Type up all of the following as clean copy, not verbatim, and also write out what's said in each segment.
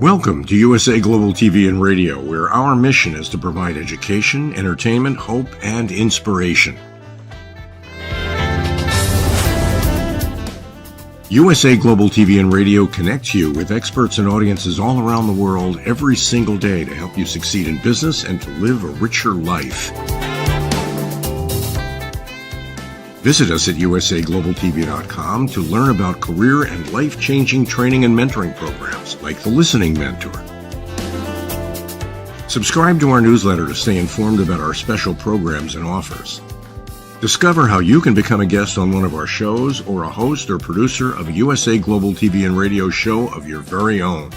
Welcome to USA Global TV and Radio, where our mission is to provide education, entertainment, hope, and inspiration. USA Global TV and Radio connects you with experts and audiences all around the world every single day to help you succeed in business and to live a richer life. Visit us at usaglobaltv.com to learn about career and life-changing training and mentoring programs like the Listening Mentor. Subscribe to our newsletter to stay informed about our special programs and offers. Discover how you can become a guest on one of our shows or a host or producer of a USA Global TV and Radio show of your very own.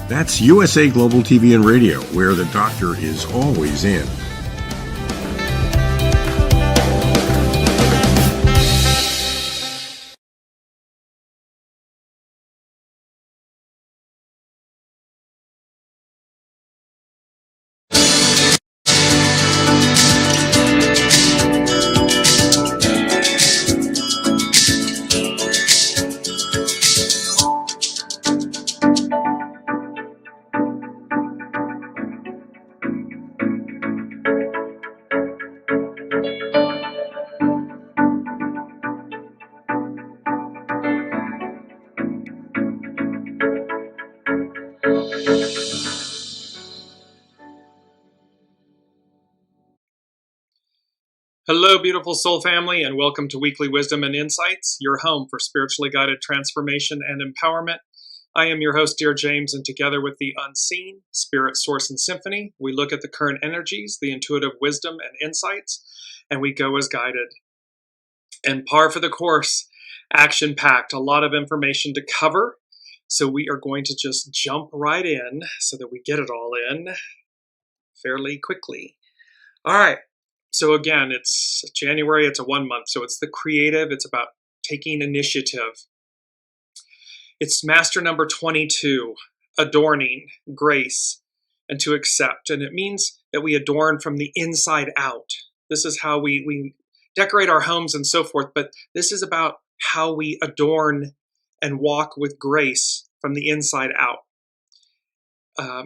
That's USA Global TV and Radio, where the doctor is always in. Hello, beautiful soul family, and welcome to Weekly Wisdom and Insights, your home for spiritually guided transformation and empowerment. I am your host, Dearjames, and together with the unseen, spirit, source, and symphony, we look at the current energies, the intuitive wisdom and insights, and we go as guided. And par for the course, action-packed, a lot of information to cover, so we are going to just jump right in so that we get it all in fairly quickly. All right. So again, it's January, it's a 1 month, so it's the creative, it's about taking initiative. It's master number 22, adorning, grace, and to accept. And it means that we adorn from the inside out. This is how we decorate our homes and so forth, but this is about how we adorn and walk with grace from the inside out.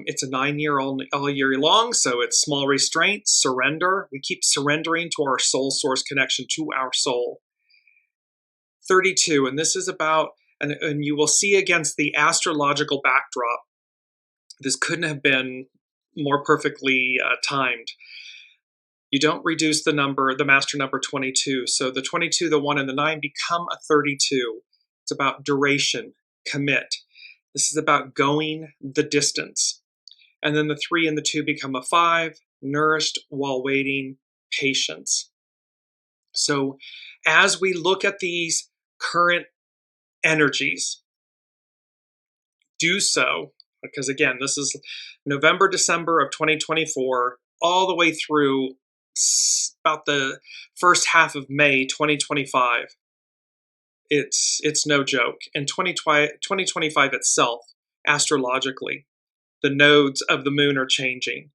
It's a 9-year all year long, so it's small restraints, surrender. We keep surrendering to our soul source connection, to our soul. 32, and this is about, and you will see against the astrological backdrop, this couldn't have been more perfectly timed. You don't reduce the number, the master number 22. So the 22, the 1, and the 9 become a 32. It's about duration, commit. This is about going the distance. And then the 3 and the 2 become a 5, nourished while waiting, patience. So as we look at these current energies, do so, because again, this is November, December of 2024, all the way through about the first half of May 2025. It's no joke. And 2025 itself, astrologically, the nodes of the moon are changing.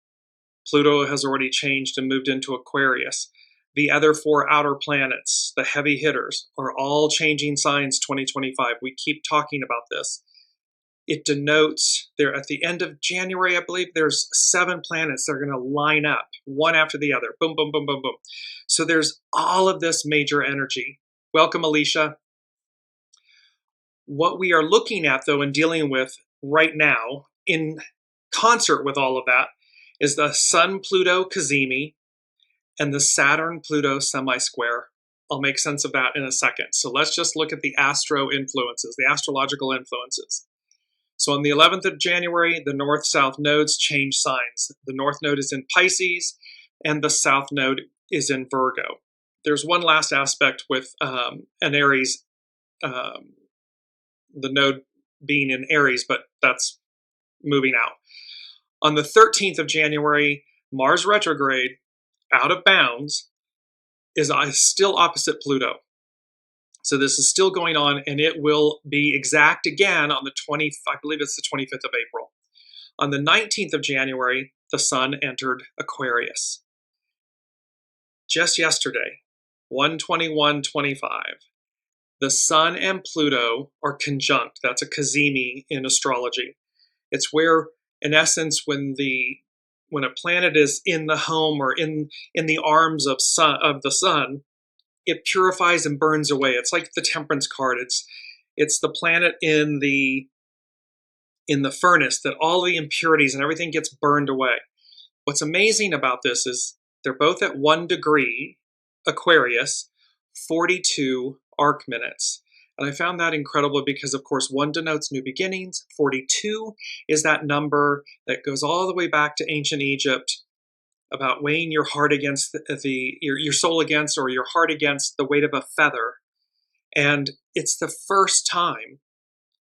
Pluto has already changed and moved into Aquarius. The other 4 outer planets, the heavy hitters, are all changing signs 2025. We keep talking about this. It denotes there at the end of January, I believe, there's 7 planets that are going to line up one after the other. Boom, boom, boom, boom, boom. So there's all of this major energy. Welcome, Alicia. What we are looking at, though, and dealing with right now, in concert with all of that, is the SUN-PLUTO CAZIMI and the SATURN-PLUTO SEMISQUARE. I'll make sense of that in a second. So let's just look at the astro influences, the astrological influences. So on the 11th of January, the north-south nodes change signs. The north node is in Pisces, and the south node is in Virgo. There's one last aspect with an Aries, the node being in Aries, but that's moving out. On the 13th of January, Mars retrograde, out of bounds, is still opposite Pluto. So this is still going on, and it will be exact again on the 20th, I believe it's the 25th of April. On the 19th of January, the sun entered Aquarius. Just yesterday, 1/21/25. The Sun and Pluto are conjunct. That's a CAZIMI in astrology. It's where, in essence, when a planet is in the home or in the arms of the sun, it purifies and burns away. It's like the Temperance card. It's the planet in the furnace that all the impurities and everything gets burned away. What's amazing about this is they're both at 1 degree Aquarius, 42 arc minutes. And I found that incredible because, of course, 1 denotes new beginnings. 42 is that number that goes all the way back to ancient Egypt about weighing your heart against your soul against, or your heart against the weight of a feather. And it's the first time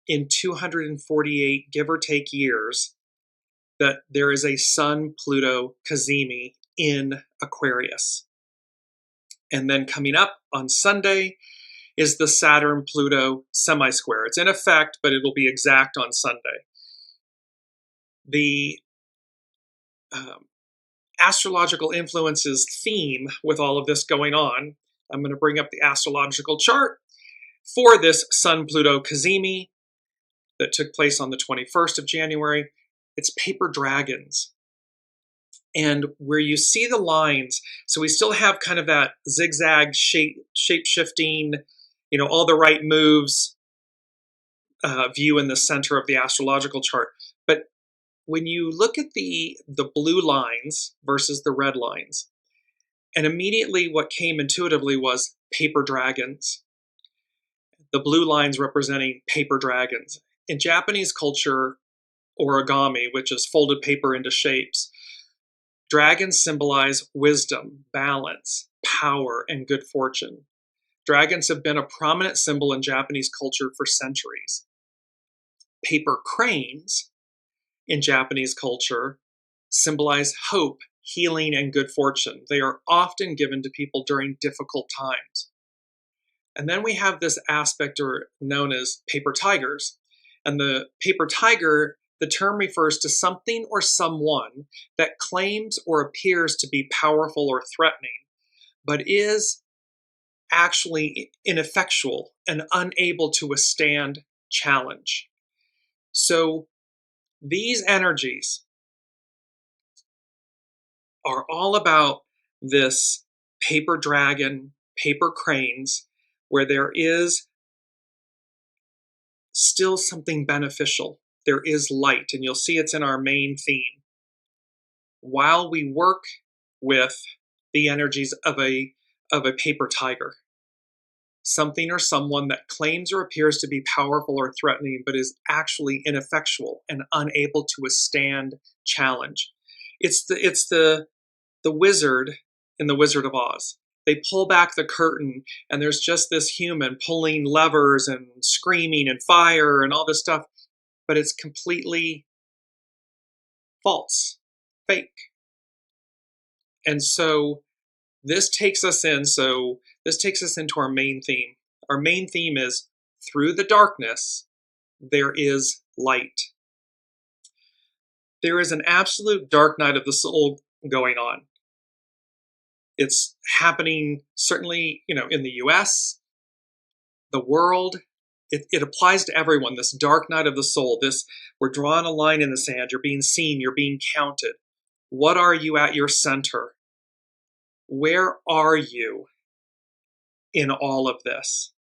in 248, give or take, years that there is a Sun-Pluto CAZIMI in Aquarius. And then coming up on Sunday is the Saturn-Pluto semi-square. It's in effect, but it'll be exact on Sunday. The astrological influences theme with all of this going on, I'm going to bring up the astrological chart for this Sun-Pluto CAZIMI that took place on the 21st of January. It's paper dragons. And where you see the lines, so we still have kind of that zigzag shape-shifting, all the right moves view in the center of the astrological chart. But when you look at the blue lines versus the red lines, and immediately what came intuitively was paper dragons. The blue lines representing paper dragons. In Japanese culture, origami, which is folded paper into shapes, dragons symbolize wisdom, balance, power, and good fortune. Dragons have been a prominent symbol in Japanese culture for centuries. Paper cranes in Japanese culture symbolize hope, healing, and good fortune. They are often given to people during difficult times. And then we have this aspect known as paper tigers. And the paper tiger, the term refers to something or someone that claims or appears to be powerful or threatening, but is actually ineffectual and unable to withstand challenge. So these energies are all about this paper dragon, paper cranes, where there is still something beneficial. There is light, and you'll see it's in our main theme. While we work with the energies of a paper tiger, something or someone that claims or appears to be powerful or threatening, but is actually ineffectual and unable to withstand challenge. It's the wizard in The Wizard of Oz. They pull back the curtain, and there's just this human pulling levers and screaming and fire and all this stuff, but it's completely false, fake. And so this takes us into our main theme. Our main theme is, through the darkness, there is light. There is an absolute dark night of the soul going on. It's happening certainly, in the US, the world. It applies to everyone, this dark night of the soul. We're drawing a line in the sand. You're being seen. You're being counted. What are you at your center? Where are you in all of this?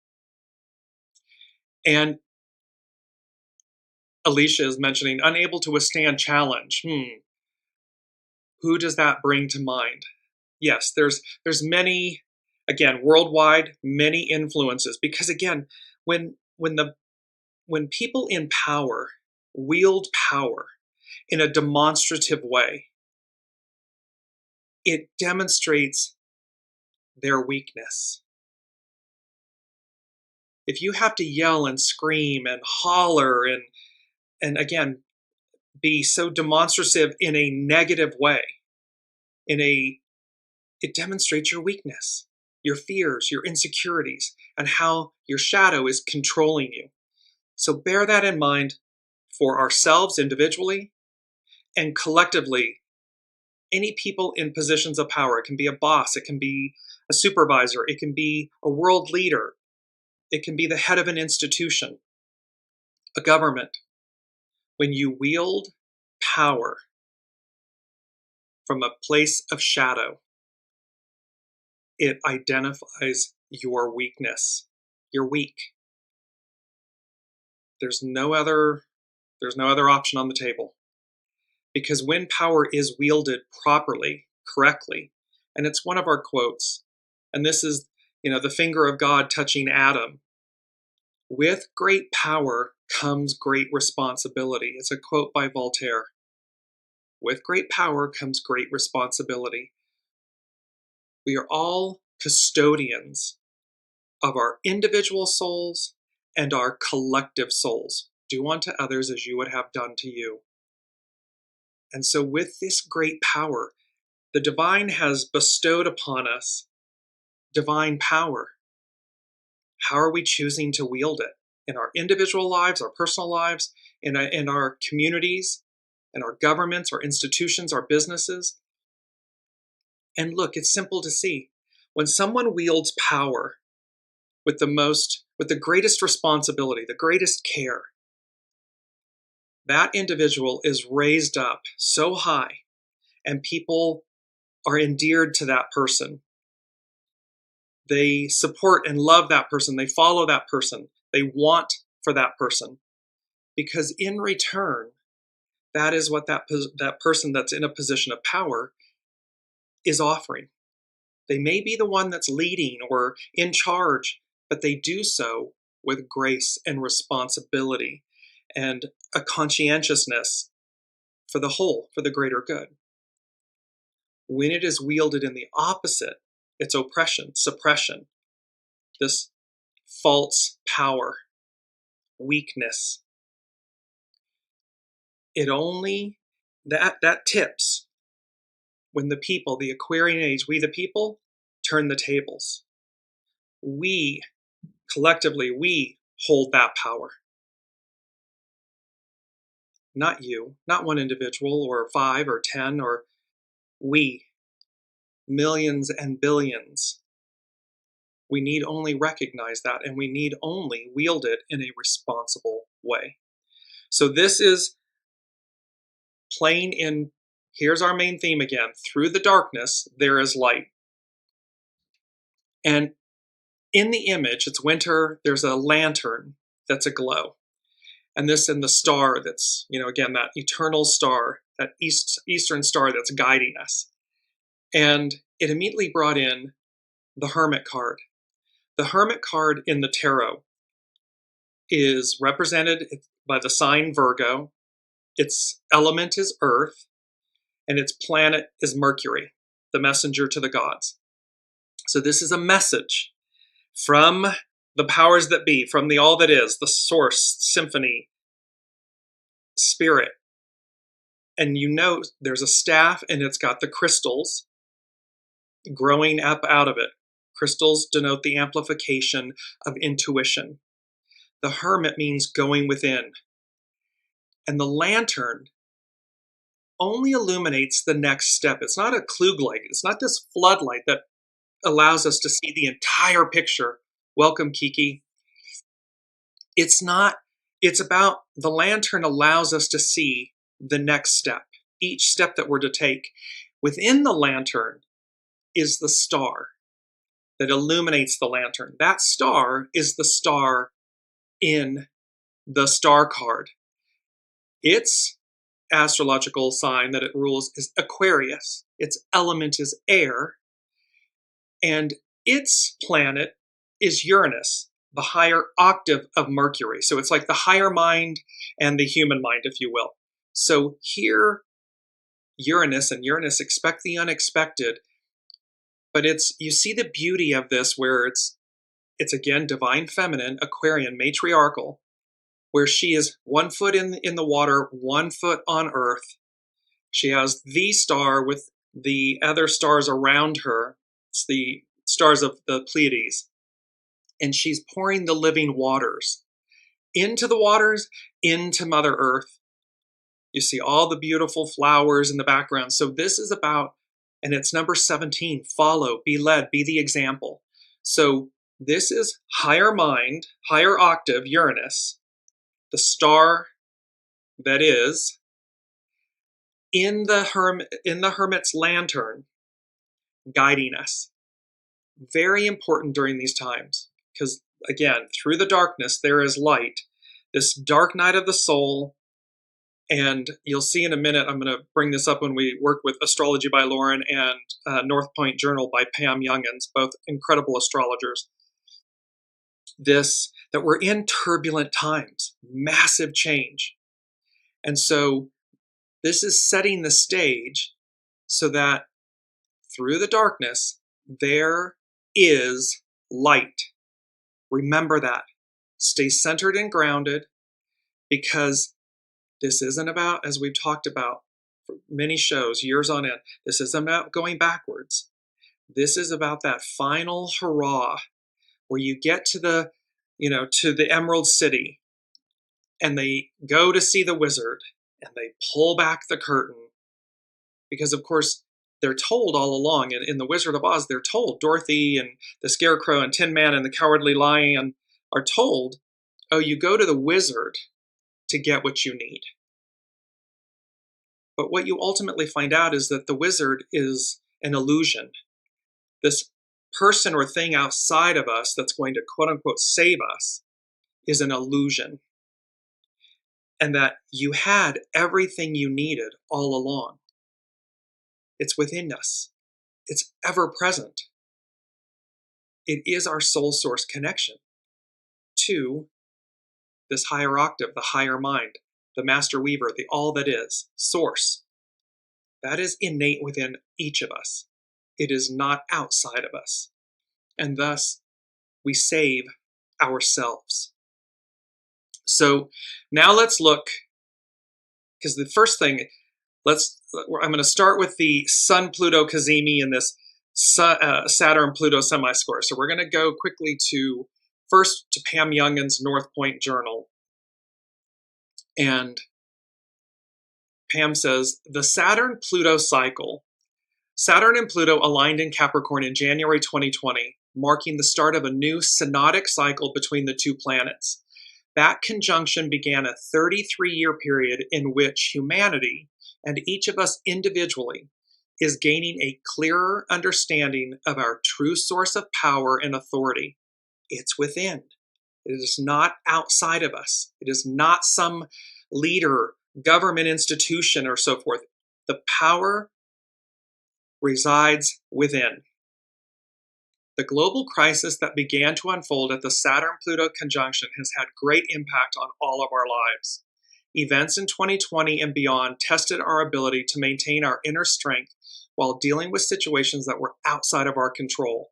And Alicia is mentioning unable to withstand challenge. Who does that bring to mind? Yes, there's many, again, worldwide, many influences. Because again, when people in power wield power in a demonstrative way, it demonstrates their weakness. If you have to yell and scream and holler and again, be so demonstrative in a negative way, it demonstrates your weakness, your fears, your insecurities, and how your shadow is controlling you. So bear that in mind for ourselves individually and collectively. Any people in positions of power, it can be a boss, it can be a supervisor, it can be a world leader. It can be the head of an institution, a government. When you wield power from a place of shadow, it identifies your weakness. You're weak. There's no other option on the table. Because when power is wielded properly, correctly, and it's one of our quotes, and this is, the finger of God touching Adam. With great power comes great responsibility. It's a quote by Voltaire. With great power comes great responsibility. We are all custodians of our individual souls and our collective souls. Do unto others as you would have done to you. And so with this great power, the divine has bestowed upon us divine power. How are we choosing to wield it? In our individual lives, our personal lives, in our communities, in our governments, our institutions, our businesses. And look, it's simple to see. When someone wields power with the greatest responsibility, the greatest care, that individual is raised up so high, and people are endeared to that person. They support and love that person. They follow that person. They want for that person. Because in return, that is what that person that's in a position of power is offering. They may be the one that's leading or in charge, but they do so with grace and responsibility and a conscientiousness for the whole, for the greater good. When it is wielded in the opposite, it's oppression, suppression, this false power, weakness. It only, that tips when the people, the Aquarian age, we the people, turn the tables. We, collectively, we hold that power. Not you, not one individual or 5 or 10, or we, millions and billions. We need only recognize that, and we need only wield it in a responsible way. So this is playing in, here's our main theme again, through the darkness, there is light. And in the image, it's winter, there's a lantern that's aglow. And this in the star that's, again, that eternal star, that eastern star that's guiding us. And it immediately brought in the Hermit card. The Hermit card in the tarot is represented by the sign Virgo. Its element is Earth, and its planet is Mercury, the messenger to the gods. So this is a message from the powers that be, from the all that is, the source, symphony, spirit. And there's a staff, and it's got the crystals growing up out of it. Crystals denote the amplification of intuition. The hermit means going within. And the lantern only illuminates the next step. It's not a Kluglight. It's not this floodlight that allows us to see the entire picture. Welcome, Kiki. It's not. It's about the lantern allows us to see the next step, each step that we're to take. Within the lantern is the star that illuminates the lantern. That star is the star in the star card. Its astrological sign that it rules is Aquarius. Its element is air, and its planet is Uranus, the higher octave of Mercury. So it's like the higher mind and the human mind, if you will. So here, Uranus expect the unexpected, but you see the beauty of this where it's again divine feminine, Aquarian, matriarchal, where she is 1 foot in the water, 1 foot on earth. She has the star with the other stars around her. It's the stars of the Pleiades. And she's pouring the living waters into the waters, into Mother Earth. You see all the beautiful flowers in the background. So this is about, and it's number 17, follow, be led, be the example. So This is higher mind, higher octave Uranus, the star that is in the hermit's lantern, guiding us. Very important during these times, because again, through the darkness there is light. This dark night of the soul, and you'll see in a minute, I'm going to bring this up when we work with Astrology by Lauren and North Point Journal by Pam Youngans, both incredible astrologers. That we're in turbulent times, massive change. And so this is setting the stage so that through the darkness, there is light. Remember that. Stay centered and grounded, because this isn't about, as we've talked about for many shows, years on end, this isn't about going backwards. This is about that final hurrah where you get to the, to the Emerald City, and they go to see the wizard, and they pull back the curtain, because of course they're told all along in The Wizard of Oz, they're told, Dorothy and the Scarecrow and Tin Man and the Cowardly Lion are told, oh, you go to the wizard to get what you need. But what you ultimately find out is that the wizard is an illusion. This person or thing outside of us that's going to quote unquote save us is an illusion. And that you had everything you needed all along. It's within us. It's ever present. It is our soul source connection to this higher octave, the higher mind, the master weaver, the all that is, source. That is innate within each of us. It is not outside of us. And thus, we save ourselves. So now let's look, because the first thing, I'm going to start with the Sun-PLUTO CAZIMI in this Saturn-PLUTO semisquare. So we're going to go quickly first to Pam Youngans' North Point Journal. And Pam says, the Saturn-PLUTO cycle. Saturn and Pluto aligned in Capricorn in January 2020, marking the start of a new synodic cycle between the two planets. That conjunction began a 33-year period in which humanity, and each of us individually, is gaining a clearer understanding of our true source of power and authority. It's within. It is not outside of us. It is not some leader, government institution, or so forth. The power resides within. The global crisis that began to unfold at the Saturn-Pluto conjunction has had great impact on all of our lives. Events in 2020 and beyond tested our ability to maintain our inner strength while dealing with situations that were outside of our control.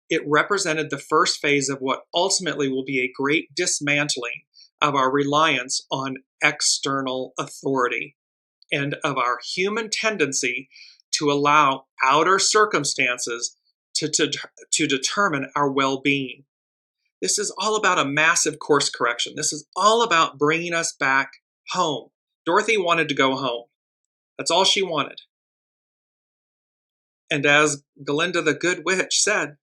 It represented the first phase of what ultimately will be a great dismantling of our reliance on external authority and of our human tendency to allow outer circumstances to determine our well-being. This is all about a massive course correction. This is all about bringing us back home. Dorothy wanted to go home. That's all she wanted. And as Galinda the Good Witch said,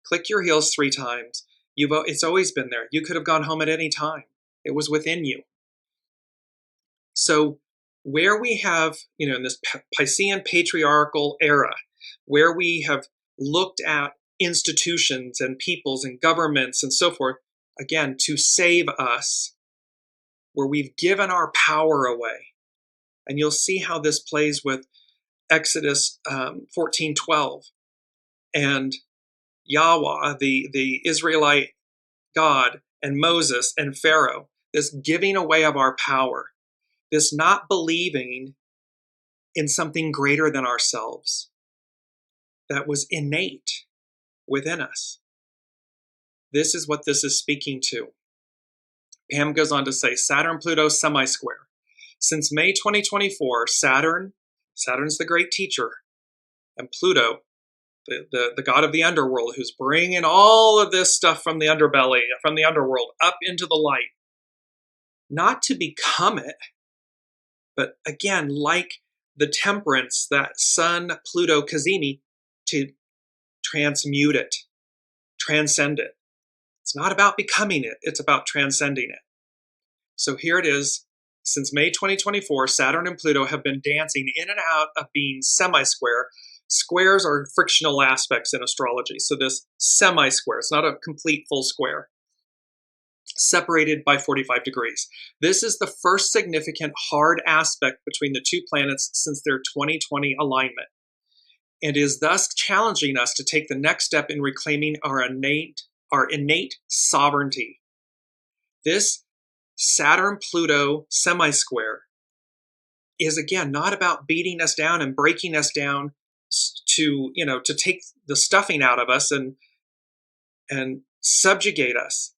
click your heels 3 times. It's always been there. You could have gone home at any time. It was within you. So where we have, in this Piscean patriarchal era, where we have looked at institutions and peoples and governments and so forth, again, to save us, where we've given our power away. And you'll see how this plays with Exodus 14:12 and Yahweh, the Israelite God, and Moses and Pharaoh, this giving away of our power, this not believing in something greater than ourselves that was innate within us. This is what this is speaking to. Pam goes on to say, Saturn-Pluto semisquare. Since May 2024, Saturn's the great teacher, and Pluto, the god of the underworld, who's bringing all of this stuff from the underbelly, from the underworld, up into the light. Not to become it, but again, like the temperance, that Sun-PLUTO CAZIMI, to transmute it, transcend it. It's not about becoming it, it's about transcending it. So here it is. Since May 2024, Saturn and Pluto have been dancing in and out of being semi-square. Squares are frictional aspects in astrology. So this semi-square, it's not a complete full square, separated by 45 degrees. This is the first significant hard aspect between the two planets since their 2020 alignment, and is thus challenging us to take the next step in reclaiming our innate sovereignty. This Saturn-Pluto semi-square is, again, not about beating us down and breaking us down to take the stuffing out of us and subjugate us.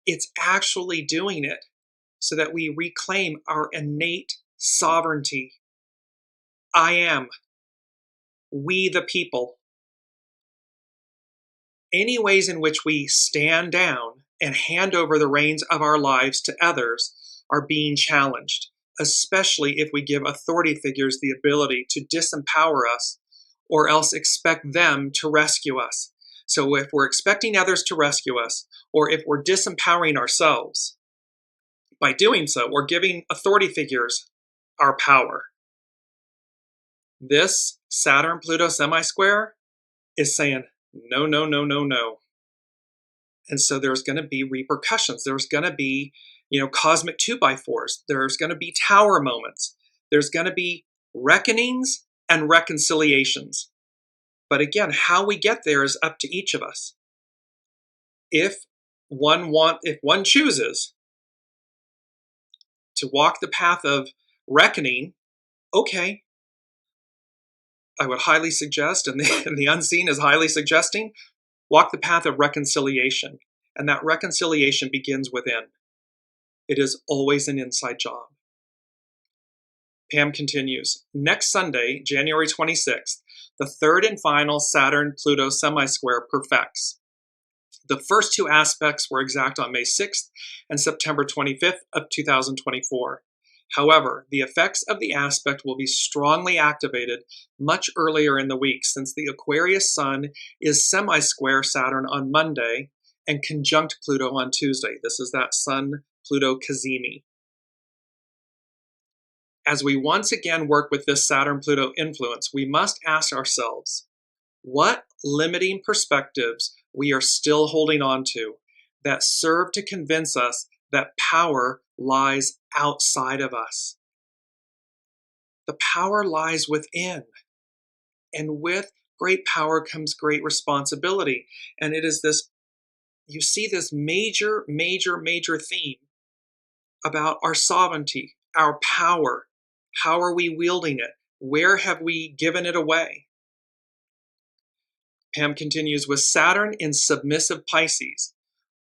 It's actually doing it so that we reclaim our innate sovereignty. I am. We the people. Any ways in which we stand down and hand over the reins of our lives to others are being challenged, especially if we give authority figures the ability to disempower us or else expect them to rescue us. So if we're expecting others to rescue us, or if we're disempowering ourselves, by doing so, we're giving authority figures our power. This Saturn-Pluto semi-square is saying, no, no, no, no, no. And so there's going to be repercussions. There's going to be, cosmic 2x4s. There's going to be tower moments. There's going to be reckonings and reconciliations. But again, how we get there is up to each of us. If one chooses to walk the path of reckoning, okay, I would highly suggest, and the unseen is highly suggesting, walk the path of reconciliation. And that reconciliation begins within. It is always an inside job. Pam continues, next Sunday, January 26th, the third and final Saturn-Pluto semi-square perfects. The first two aspects were exact on May 6th and September 25th of 2024. However, the effects of the aspect will be strongly activated much earlier in the week, since the Aquarius Sun is semi-square Saturn on Monday and conjunct Pluto on Tuesday. This is that Sun-Pluto CAZIMI. As we once again work with this Saturn-Pluto influence, we must ask ourselves, what limiting perspectives we are still holding on to that serve to convince us that power lies outside of us. The power lies within. And with great power comes great responsibility. And it is this, you see this major, major, major theme about our sovereignty, our power. How are we wielding it? Where have we given it away? Pam continues, with Saturn in submissive Pisces,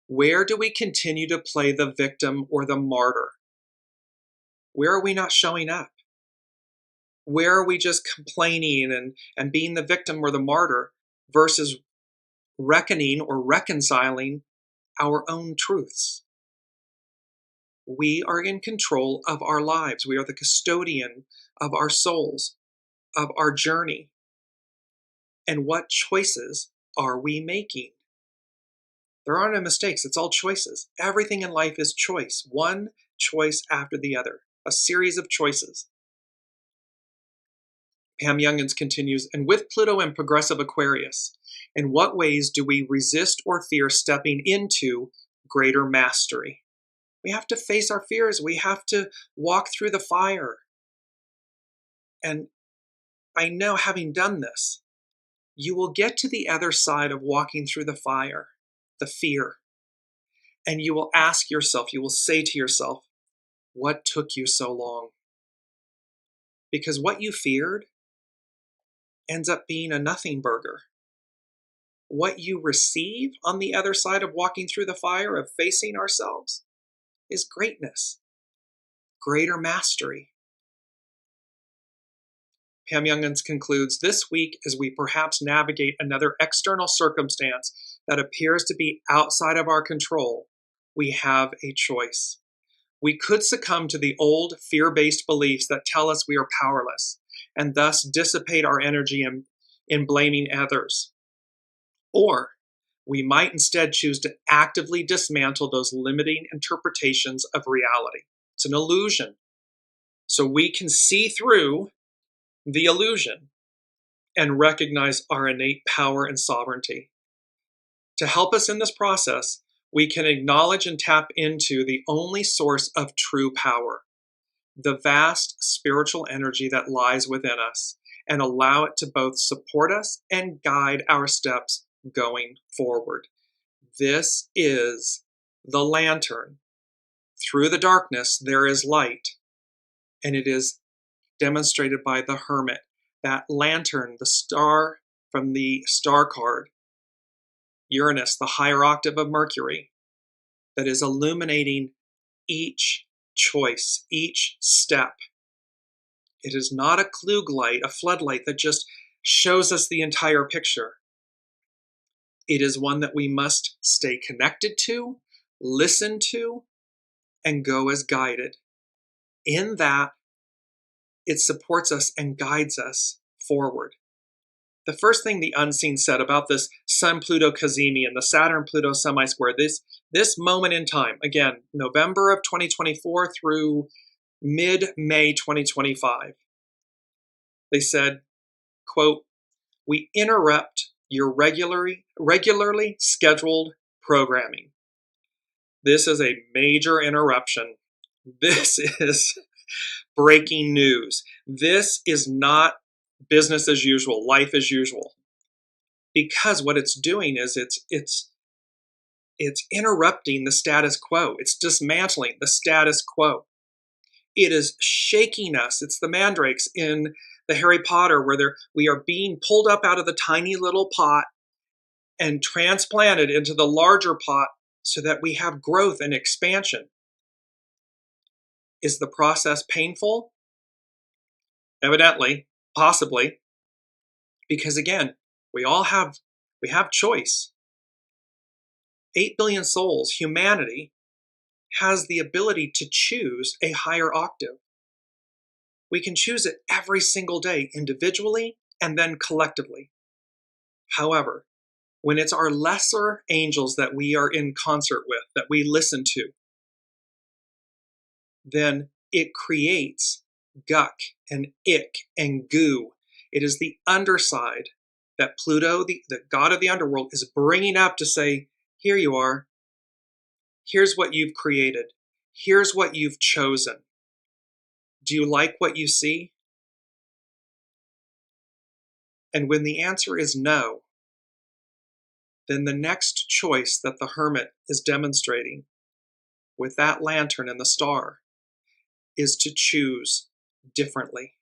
where do we continue to play the victim or the martyr? Where are we not showing up? Where are we just complaining and being the victim or the martyr versus reckoning or reconciling our own truths? We are in control of our lives. We are the custodian of our souls, of our journey. And what choices are we making? There are no mistakes. It's all choices. Everything in life is choice. One choice after the other. A series of choices. Pam Youngins continues, and with Pluto in progressive Aquarius, in what ways do we resist or fear stepping into greater mastery? We have to face our fears. We have to walk through the fire. And I know, having done this, you will get to the other side of walking through the fire, the fear. And you will ask yourself, you will say to yourself, what took you so long? Because what you feared ends up being a nothing burger. What you receive on the other side of walking through the fire, of facing ourselves, is greatness, greater mastery. Pam Youngins concludes, this week, as we perhaps navigate another external circumstance that appears to be outside of our control, we have a choice. We could succumb to the old fear-based beliefs that tell us we are powerless, and thus dissipate our energy in blaming others. Or we might instead choose to actively dismantle those limiting interpretations of reality. It's an illusion. So we can see through the illusion and recognize our innate power and sovereignty. To help us in this process, we can acknowledge and tap into the only source of true power, the vast spiritual energy that lies within us, and allow it to both support us and guide our steps going forward. This is the lantern. Through the darkness, there is light, and it is demonstrated by the hermit. That lantern, the star from the star card, Uranus, the higher octave of Mercury, that is illuminating each choice, each step. It is not a Klug light, a floodlight that just shows us the entire picture. It is one that we must stay connected to, listen to, and go as guided. In that, it supports us and guides us forward. The first thing the unseen said about this Sun-PLUTO CAZIMI and the Saturn-PLUTO semi-square, this moment in time, again, November of 2024 through mid-May 2025, they said, quote, "We interrupt your regularly scheduled programming." This is a major interruption. This is breaking news. This is not business as usual, life as usual. Because what it's doing is it's interrupting the status quo. It's dismantling the status quo. It is shaking us. It's the mandrakes in the Harry Potter where we are being pulled up out of the tiny little pot and transplanted into the larger pot so that we have growth and expansion. Is the process painful? Evidently, possibly, because again, we have choice. 8 billion souls, humanity, has the ability to choose a higher octave. We can choose it every single day, individually and then collectively. However, when it's our lesser angels that we are in concert with, that we listen to, then it creates guck and ick and goo. It is the underside that Pluto, the god of the underworld, is bringing up to say, here you are. Here's what you've created. Here's what you've chosen. Do you like what you see? And when the answer is no, then the next choice that the hermit is demonstrating with that lantern and the star is to choose differently.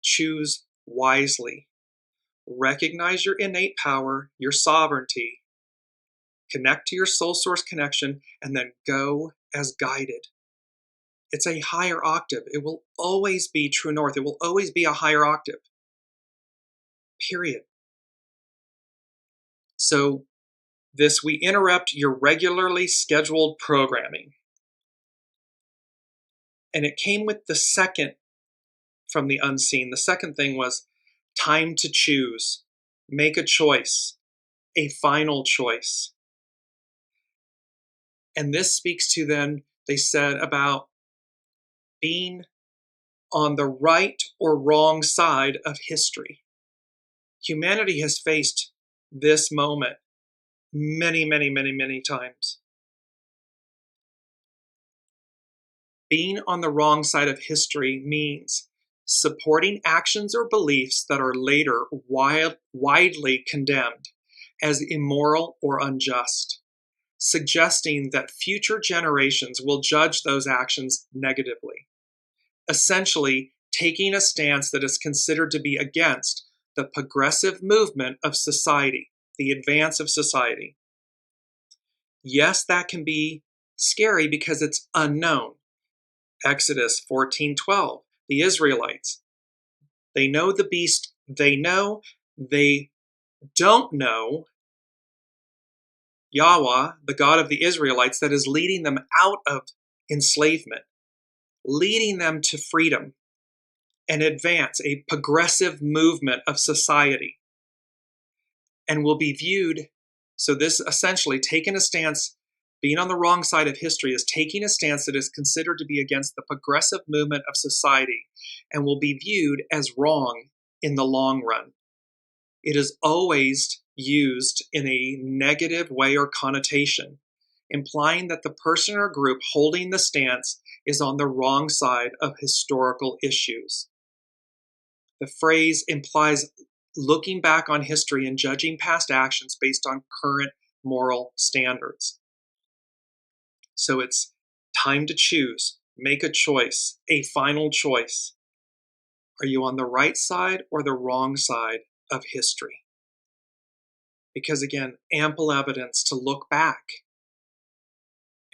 Choose wisely. Recognize your innate power, your sovereignty, connect to your soul source connection, and then go as guided. It's a higher octave. It will always be true north. It will always be a higher octave. Period. So we interrupt your regularly scheduled programming. And it came with the second from the unseen. The second thing was time to choose. Make a choice. A final choice. And this speaks to then, they said, about being on the right or wrong side of history. Humanity has faced this moment many, many, many, many times. Being on the wrong side of history means supporting actions or beliefs that are later widely condemned as immoral or unjust, suggesting that future generations will judge those actions negatively. Essentially, taking a stance that is considered to be against the progressive movement of society, the advance of society. Yes, that can be scary because it's unknown. Exodus 14:12, the Israelites. They know the beast, they don't know Yahweh, the God of the Israelites, that is leading them out of enslavement, leading them to freedom and advance, a progressive movement of society, and will be viewed So this essentially taking a stance, being on the wrong side of history is taking a stance that is considered to be against the progressive movement of society and will be viewed as wrong in the long run. It is always used in a negative way or connotation, implying that the person or group holding the stance is on the wrong side of historical issues. The phrase implies looking back on history and judging past actions based on current moral standards. So it's time to choose, make a choice, a final choice. Are you on the right side or the wrong side of history? Because again, ample evidence to look back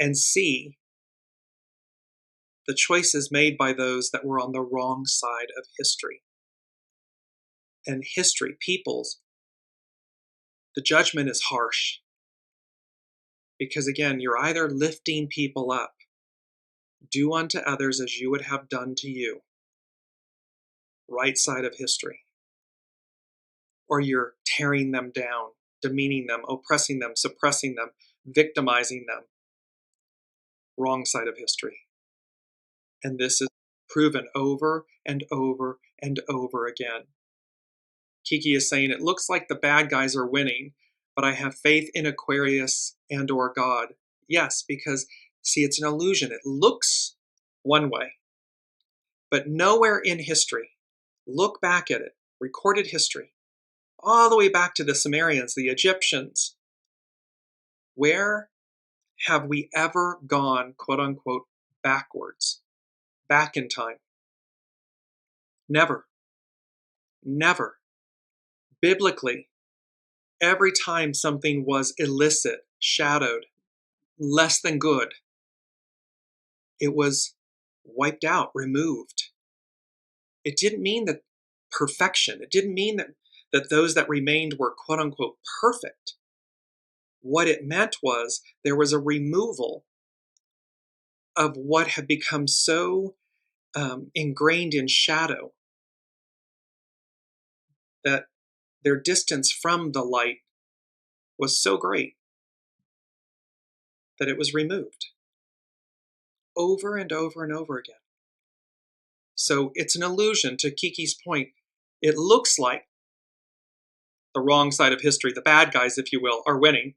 and see the choices made by those that were on the wrong side of history. And history, peoples, the judgment is harsh. Because again, you're either lifting people up, do unto others as you would have done to you, right side of history, or you're tearing them down, demeaning them, oppressing them, suppressing them, victimizing them, wrong side of history. And this is proven over and over and over again. Kiki is saying, it looks like the bad guys are winning, but I have faith in Aquarius and or God. Yes, because see, it's an illusion. It looks one way, but nowhere in history, look back at it, recorded history, all the way back to the Sumerians, the Egyptians. Where have we ever gone, quote unquote, backwards, back in time? Never. Never. Biblically, every time something was illicit, shadowed, less than good, it was wiped out, removed. It didn't mean that perfection. It didn't mean that those that remained were quote unquote perfect. What it meant was there was a removal of what had become so ingrained in shadow that their distance from the light was so great that it was removed over and over and over again. So it's an illusion, to Kiki's point. It looks like the wrong side of history, the bad guys, if you will, are winning.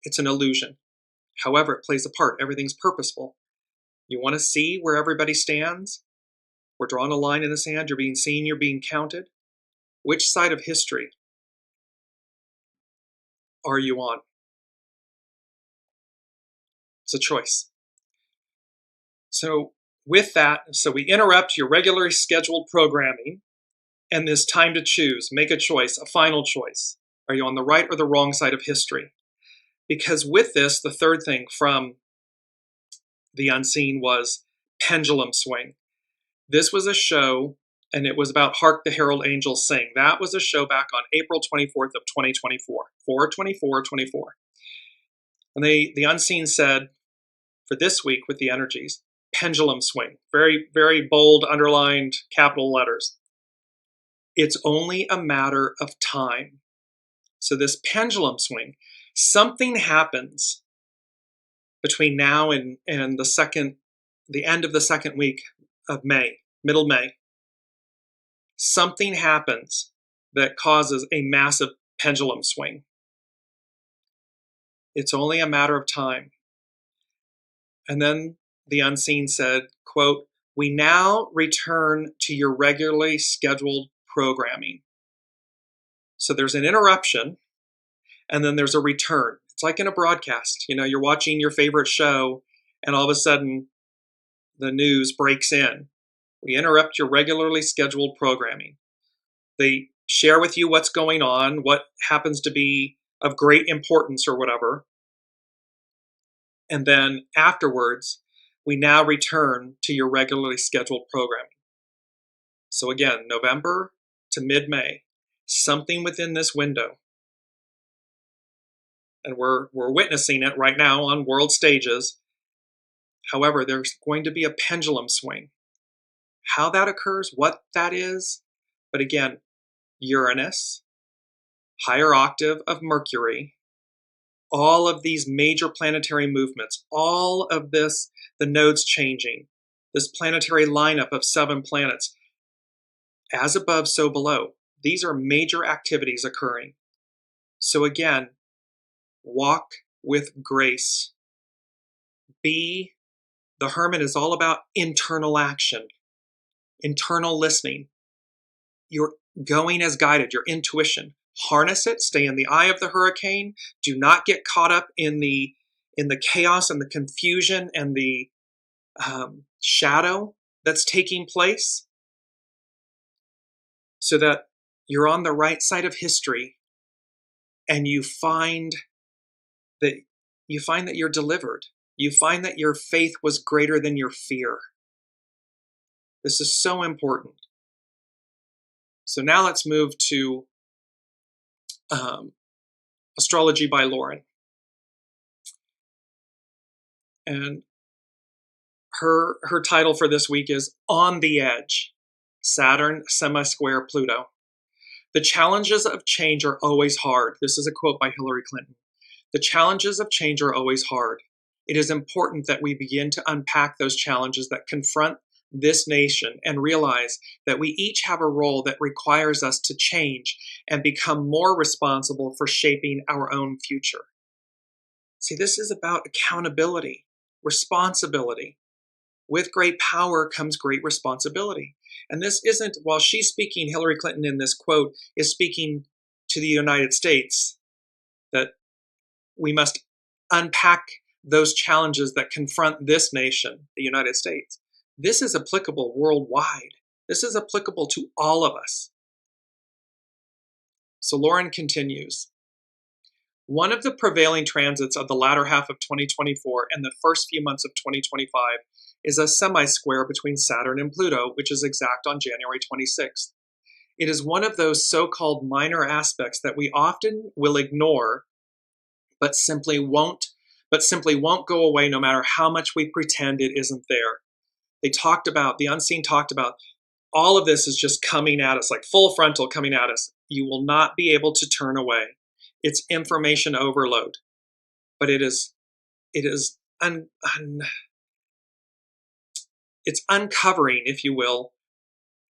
It's an illusion. However, it plays a part. Everything's purposeful. You want to see where everybody stands? We're drawing a line in the sand. You're being seen. You're being counted. Which side of history are you on? It's a choice. So with that, we interrupt your regularly scheduled programming and this time to choose, make a choice, a final choice. Are you on the right or the wrong side of history? Because with this, the third thing from the unseen was pendulum swing. This was a show, and it was about Hark the Herald Angels Sing. That was a show back on April 24th of 2024, 4/24/24. And the unseen said, for this week with the energies, pendulum swing. Very, very bold, underlined, capital letters. It's only a matter of time. So this pendulum swing, something happens between now and the end of the second week of May, middle May. Something happens that causes a massive pendulum swing. It's only a matter of time. And then the unseen said, quote, we now return to your regularly scheduled programming. So there's an interruption, and then there's a return. It's like in a broadcast. You know, you're watching your favorite show, and all of a sudden, the news breaks in. We interrupt your regularly scheduled programming. They share with you what's going on, what happens to be of great importance or whatever. And then afterwards, we now return to your regularly scheduled programming. So again, November to mid-May, something within this window. And we're witnessing it right now on world stages. However, there's going to be a pendulum swing. How that occurs, what that is, but again, Uranus, higher octave of Mercury, all of these major planetary movements, all of this, the nodes changing, this planetary lineup of 7 planets, as above, so below. These are major activities occurring. So again, walk with grace. The Hermit is all about internal action, internal listening. You're going as guided, your intuition. Harness it, stay in the eye of the hurricane. Do not get caught up in the chaos and the confusion and the shadow that's taking place, so that you're on the right side of history and you find that you're delivered. You find that your faith was greater than your fear. This is so important. So now let's move to Astrology by Lauren. And her title for this week is On the Edge, Saturn Semisquare Pluto. The challenges of change are always hard. This is a quote by Hillary Clinton. The challenges of change are always hard. It is important that we begin to unpack those challenges that confront this nation and realize that we each have a role that requires us to change and become more responsible for shaping our own future. See, this is about accountability, responsibility. With great power comes great responsibility. And this isn't, while she's speaking, Hillary Clinton in this quote is speaking to the United States, that we must unpack those challenges that confront this nation, the United States. This is applicable worldwide. This is applicable to all of us. So Lauren continues. One of the prevailing transits of the latter half of 2024 and the first few months of 2025 is a semi-square between Saturn and Pluto, which is exact on January 26th. It is one of those so-called minor aspects that we often will ignore, but simply won't go away no matter how much we pretend it isn't there. The unseen talked about, all of this is just coming at us, like full frontal coming at us. You will not be able to turn away. It's information overload, but it's uncovering, if you will,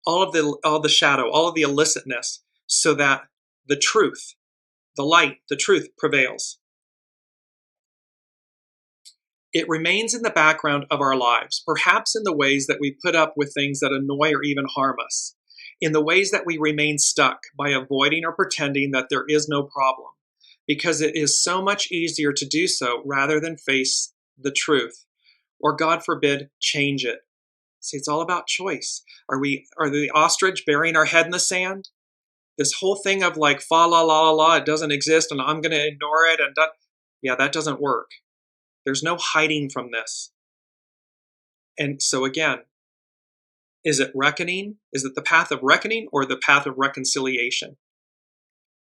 all the shadow, all of the illicitness, so that the truth, the light, the truth prevails. It remains in the background of our lives, perhaps in the ways that we put up with things that annoy or even harm us, in the ways that we remain stuck by avoiding or pretending that there is no problem, because it is so much easier to do so rather than face the truth, or God forbid, change it. See, it's all about choice. Are the ostrich burying our head in the sand? This whole thing of like, fa la la la la, it doesn't exist and I'm going to ignore it, and that doesn't work. There's no hiding from this. And so again, is it reckoning? Is it the path of reckoning or the path of reconciliation?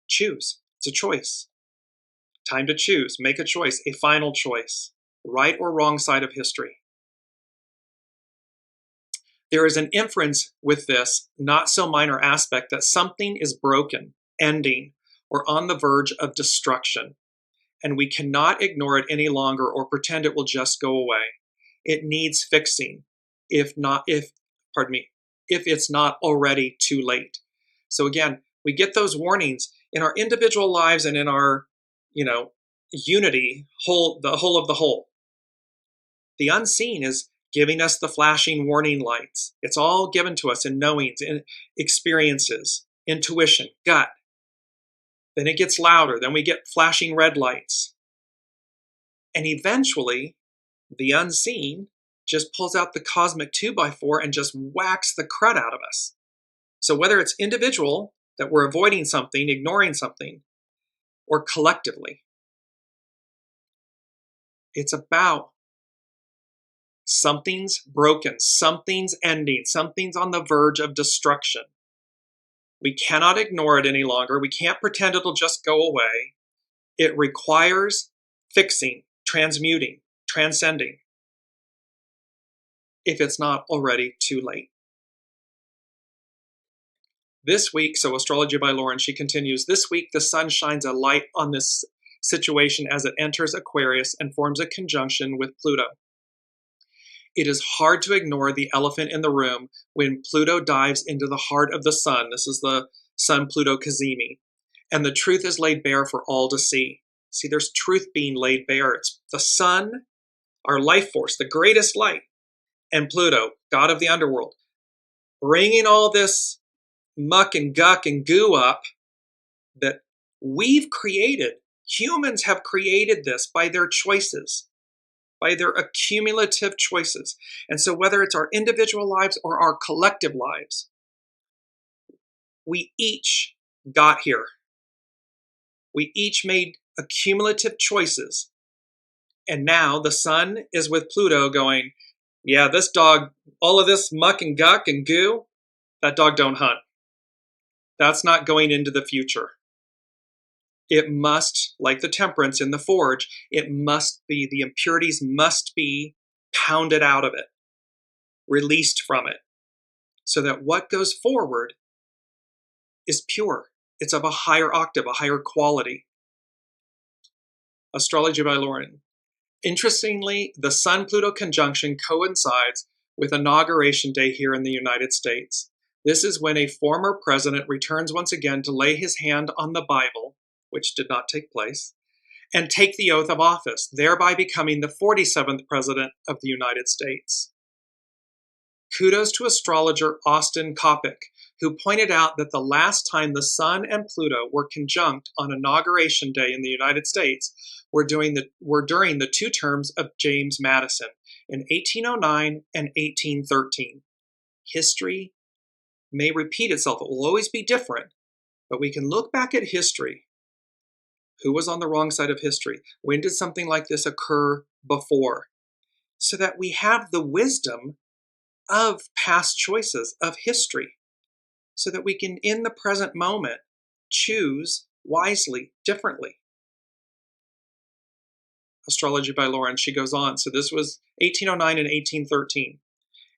Choose. It's a choice. Time to choose. Make a choice, a final choice. Right or wrong side of history. There is an inference with this not so minor aspect that something is broken, ending, or on the verge of destruction. And we cannot ignore it any longer or pretend it will just go away. It needs fixing, if it's not already too late. So again, we get those warnings in our individual lives and in our, unity, the whole of the whole. The unseen is giving us the flashing warning lights. It's all given to us in knowings, in experiences, intuition, gut. Then it gets louder. Then we get flashing red lights. And eventually, the unseen just pulls out the cosmic 2x4 and just whacks the crud out of us. So whether it's individual, that we're avoiding something, ignoring something, or collectively, it's about something's broken, something's ending, something's on the verge of destruction. We cannot ignore it any longer. We can't pretend it'll just go away. It requires fixing, transmuting, transcending, if it's not already too late. This week, so Astrology by Lauren, she continues, this week the sun shines a light on this situation as it enters Aquarius and forms a conjunction with Pluto. It is hard to ignore the elephant in the room when Pluto dives into the heart of the Sun. This is the SUN-PLUTO CAZIMI. And the truth is laid bare for all to see. See, there's truth being laid bare. It's the Sun, our life force, the greatest light, and Pluto, god of the underworld, bringing all this muck and guck and goo up that we've created. Humans have created this by their choices, by their accumulative choices. And so whether it's our individual lives or our collective lives, we each got here. We each made accumulative choices. And now the Sun is with Pluto going, yeah, this dog, all of this muck and guck and goo, that dog don't hunt. That's not going into the future. It must, like the temperance in the forge, it must be, the impurities must be pounded out of it, released from it, so that what goes forward is pure. It's of a higher octave, a higher quality. Astrology by Lauren. Interestingly, the Sun-Pluto conjunction coincides with Inauguration Day here in the United States. This is when a former president returns once again to lay his hand on the Bible, which did not take place, and take the oath of office, thereby becoming the 47th president of the United States. Kudos to astrologer Austin Coppock, who pointed out that the last time the Sun and Pluto were conjunct on Inauguration Day in the United States were during the two terms of James Madison in 1809 and 1813. History may repeat itself. It will always be different, but we can look back at history. Who was on the wrong side of history? When did something like this occur before? So that we have the wisdom of past choices, of history, so that we can, in the present moment, choose wisely, differently. Astrology by Lauren, she goes on. So this was 1809 and 1813.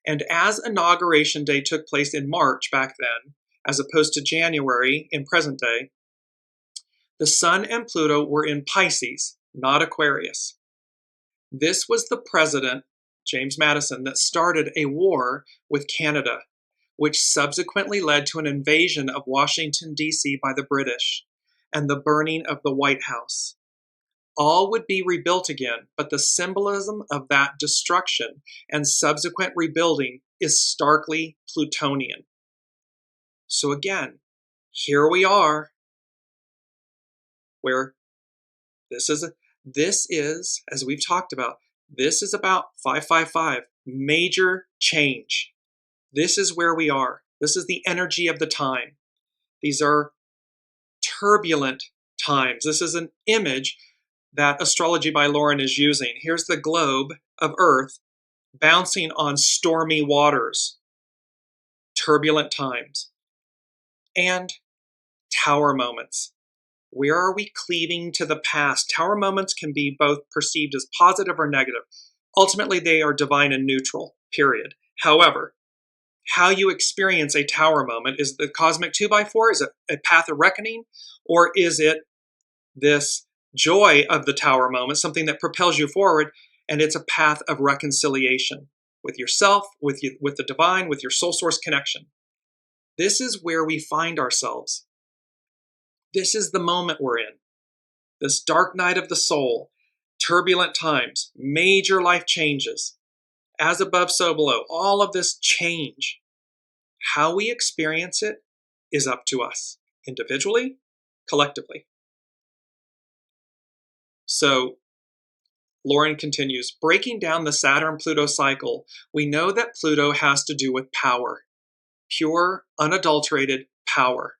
And as Inauguration Day took place in March back then, as opposed to January in present day, the Sun and Pluto were in Pisces, not Aquarius. This was the president, James Madison, that started a war with Canada, which subsequently led to an invasion of Washington, D.C. by the British and the burning of the White House. All would be rebuilt again, but the symbolism of that destruction and subsequent rebuilding is starkly Plutonian. So again, here we are, where this is, as we've talked about, this is about 555, major change. This is where we are. This is the energy of the time. These are turbulent times. This is an image that Astrology by Lauren is using. Here's the globe of Earth bouncing on stormy waters, turbulent times, and tower moments. Where are we cleaving to the past? Tower moments can be both perceived as positive or negative. Ultimately, they are divine and neutral, period. However, how you experience a tower moment, is the cosmic 2x4, is it a path of reckoning, or is it this joy of the tower moment, something that propels you forward, and it's a path of reconciliation with yourself, with the divine, with your soul source connection. This is where we find ourselves. This is the moment we're in. This dark night of the soul, turbulent times, major life changes, as above, so below, all of this change. How we experience it is up to us, individually, collectively. So Lauren continues, breaking down the Saturn-Pluto cycle, we know that Pluto has to do with power, pure, unadulterated power.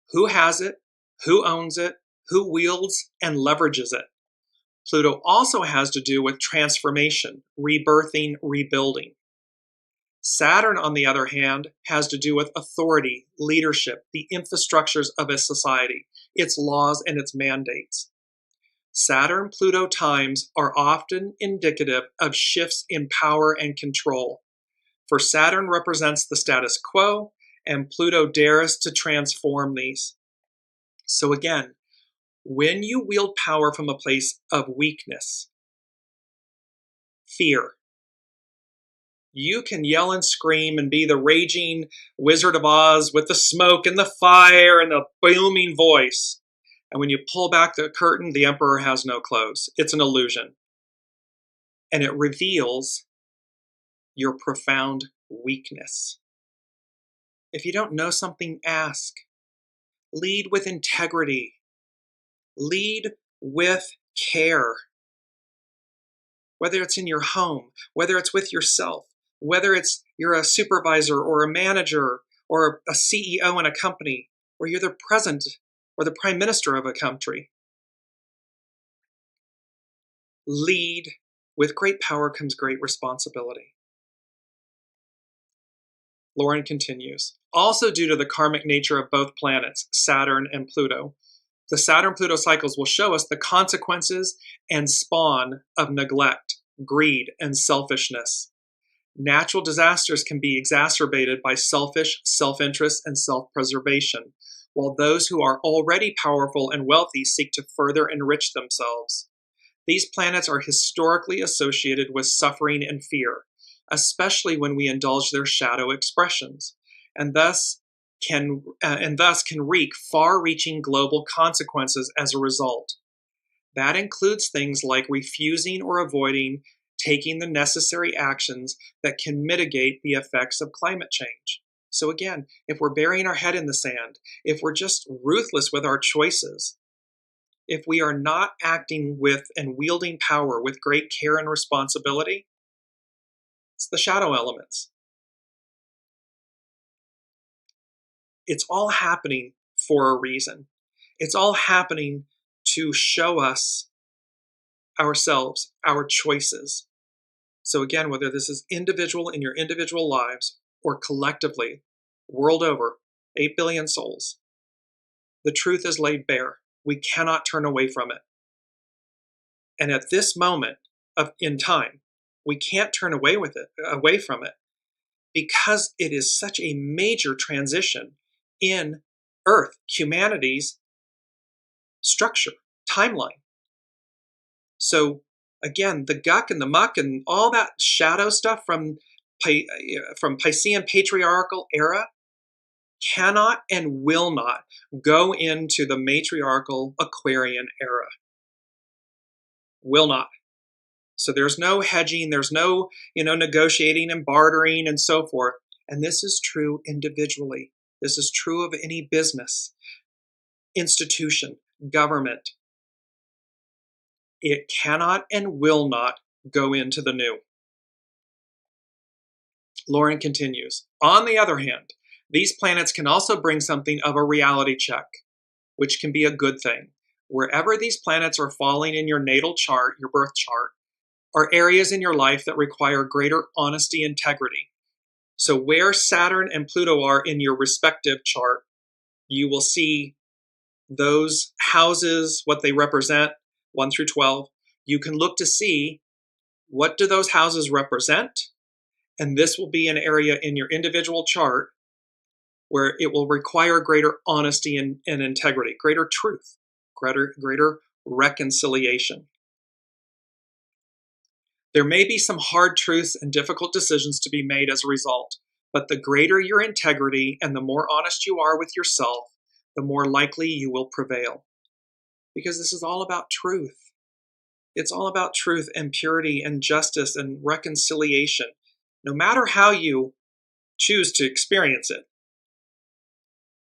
Who has it? Who owns it? Who wields and leverages it? Pluto also has to do with transformation, rebirthing, rebuilding. Saturn, on the other hand, has to do with authority, leadership, the infrastructures of a society, its laws and its mandates. Saturn-Pluto times are often indicative of shifts in power and control. For Saturn represents the status quo, and Pluto dares to transform these. So again, When you wield power from a place of weakness, fear, you can yell and scream and be the raging Wizard of Oz with the smoke and the fire and the booming voice. And when you pull back the curtain, the emperor has no clothes. It's an illusion. And it reveals your profound weakness. If you don't know something, ask. Lead with integrity. Lead with care. Whether it's in your home, whether it's with yourself, whether it's you're a supervisor or a manager or a CEO in a company, or you're the president or the prime minister of a country. Lead. With great power comes great responsibility. Lauren continues. Also due to the karmic nature of both planets, Saturn and Pluto, the Saturn-Pluto cycles will show us the consequences and spawn of neglect, greed, and selfishness. Natural disasters can be exacerbated by selfish self-interest and self-preservation, while those who are already powerful and wealthy seek to further enrich themselves. These planets are historically associated with suffering and fear, especially when we indulge their shadow expressions, and thus can wreak far-reaching global consequences as a result. That includes things like refusing or avoiding taking the necessary actions that can mitigate the effects of climate change. So again, if we're burying our head in the sand, if we're just ruthless with our choices, if we are not acting with and wielding power with great care and responsibility, it's the shadow elements. It's all happening for a reason. It's all happening to show us ourselves, our choices. So again, whether this is individual in your individual lives or collectively, world over, 8 billion souls, the truth is laid bare. We cannot turn away from it. And at this moment in time, we can't turn away from it, because it is such a major transition in Earth, humanity's structure, timeline. So again, the guck and the muck and all that shadow stuff from Piscean patriarchal era cannot and will not go into the matriarchal Aquarian era. Will not. So there's no hedging, there's no, negotiating and bartering and so forth. And this is true individually. This is true of any business, institution, government. It cannot and will not go into the new. Lauren continues. On the other hand, these planets can also bring something of a reality check, which can be a good thing. Wherever these planets are falling in your natal chart, your birth chart, are areas in your life that require greater honesty and integrity. So where Saturn and Pluto are in your respective chart, you will see those houses, what they represent, 1 through 12. You can look to see what do those houses represent, and this will be an area in your individual chart where it will require greater honesty and integrity, greater truth, greater reconciliation. There may be some hard truths and difficult decisions to be made as a result, but the greater your integrity and the more honest you are with yourself, the more likely you will prevail. Because this is all about truth. It's all about truth and purity and justice and reconciliation, no matter how you choose to experience it.